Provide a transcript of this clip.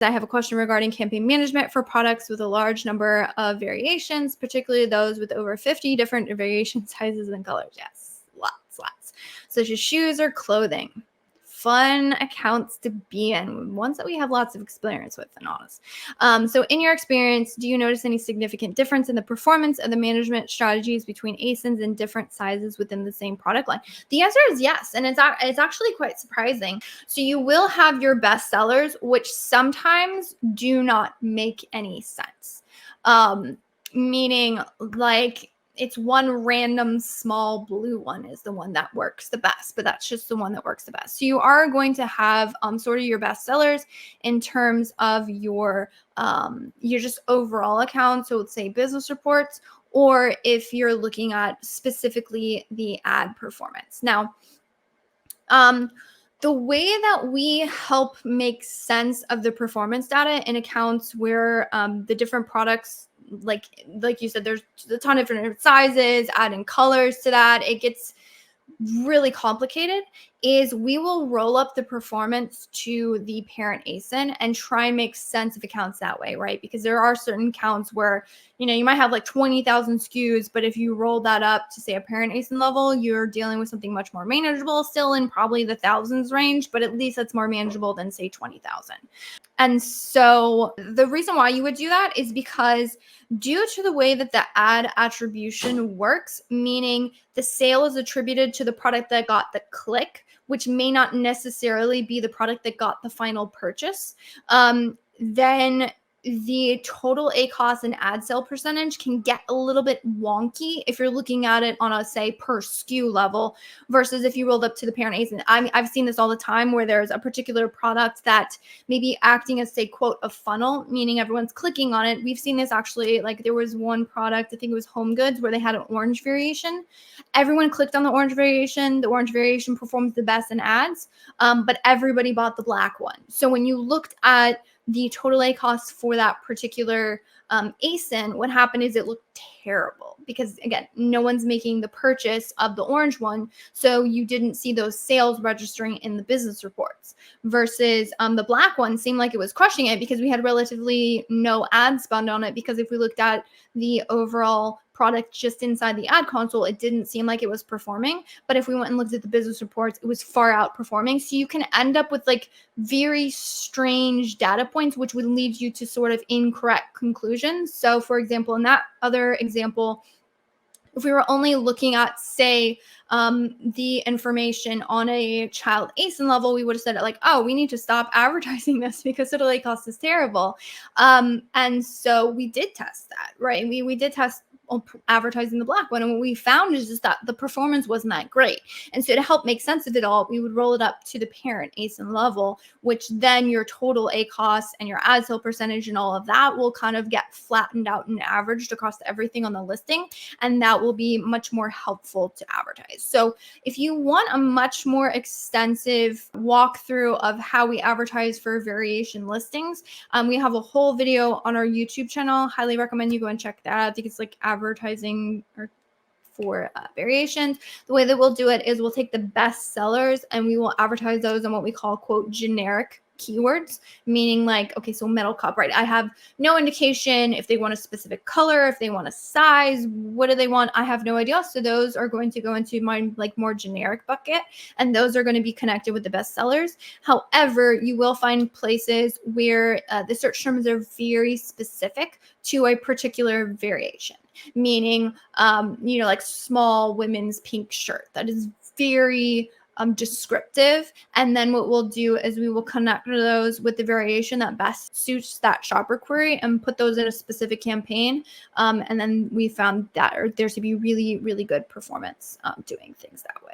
I have a question regarding campaign management for products with a large number of variations, particularly those with over 50 different variation sizes and colors. Yes, lots. Such as shoes or clothing. Fun accounts to be in, ones that we have lots of experience with, and honest. So in your experience, do you notice any significant difference in the performance of the management strategies between ASINs and different sizes within the same product line? The answer is yes, and it's actually quite surprising. So you will have your best sellers, which sometimes do not make any sense. Meaning like it's one random small blue one is the one that works the best, but that's just the one that works the best. So you are going to have sort of your best sellers in terms of your just overall account. So let's say business reports, or if you're looking at specifically the ad performance. Now, the way that we help make sense of the performance data in accounts where the different products, like you said, there's a ton of different sizes, adding colors to that, it gets really complicated, is we will roll up the performance to the parent ASIN and try and make sense of accounts that way, right? Because there are certain accounts where, you might have like 20,000 SKUs, but if you roll that up to say a parent ASIN level, you're dealing with something much more manageable, still in probably the thousands range, but at least that's more manageable than say 20,000. And so the reason why you would do that is because due to the way that the ad attribution works, meaning the sale is attributed to the product that got the click, which may not necessarily be the product that got the final purchase, then the total ACoS and ad sale percentage can get a little bit wonky if you're looking at it on a, say, per SKU level versus if you rolled up to the parent ASIN. I've seen this all the time where there's a particular product that may be acting as, say, quote, a funnel, meaning everyone's clicking on it. We've seen this actually, like there was one product, I think it was home goods, where they had an orange variation. Everyone clicked on the orange variation. The orange variation performed the best in ads, but everybody bought the black one. So when you looked at the total ACoS for that particular ASIN, what happened is it looked terrible because, again, no one's making the purchase of the orange one, so you didn't see those sales registering in the business reports. Versus the black one seemed like it was crushing it because we had relatively no ad spend on it, because if we looked at the overall product just inside the ad console, it didn't seem like it was performing. But if we went and looked at the business reports, it was far outperforming. So you can end up with like very strange data points, which would lead you to sort of incorrect conclusions. So for example, in that other example, if we were only looking at, say, the information on a child ASIN level, we would have said like, oh, we need to stop advertising this because total ACoS is terrible. And so we did test that, right? We did test advertising the black one, and what we found is just that the performance wasn't that great. And so to help make sense of it all, we would roll it up to the parent ASIN level, which then your total ACoS and your ad sale percentage and all of that will kind of get flattened out and averaged across everything on the listing, and that will be much more helpful to advertise. So if you want a much more extensive walkthrough of how we advertise for variation listings, we have a whole video on our YouTube channel. Highly recommend you go and check that out. I think it's like advertising or for variations. The way that we'll do it is we'll take the best sellers and we will advertise those on what we call, quote, generic keywords, meaning like, okay, so metal cup, right? I have no indication if they want a specific color, if they want a size, what do they want? I have no idea. So those are going to go into my like more generic bucket, and those are going to be connected with the best sellers. However, you will find places where the search terms are very specific to a particular variation, meaning, like small women's pink shirt. That is very descriptive. And then what we'll do is we will connect those with the variation that best suits that shopper query and put those in a specific campaign. And then we found that there to be really, really good performance doing things that way.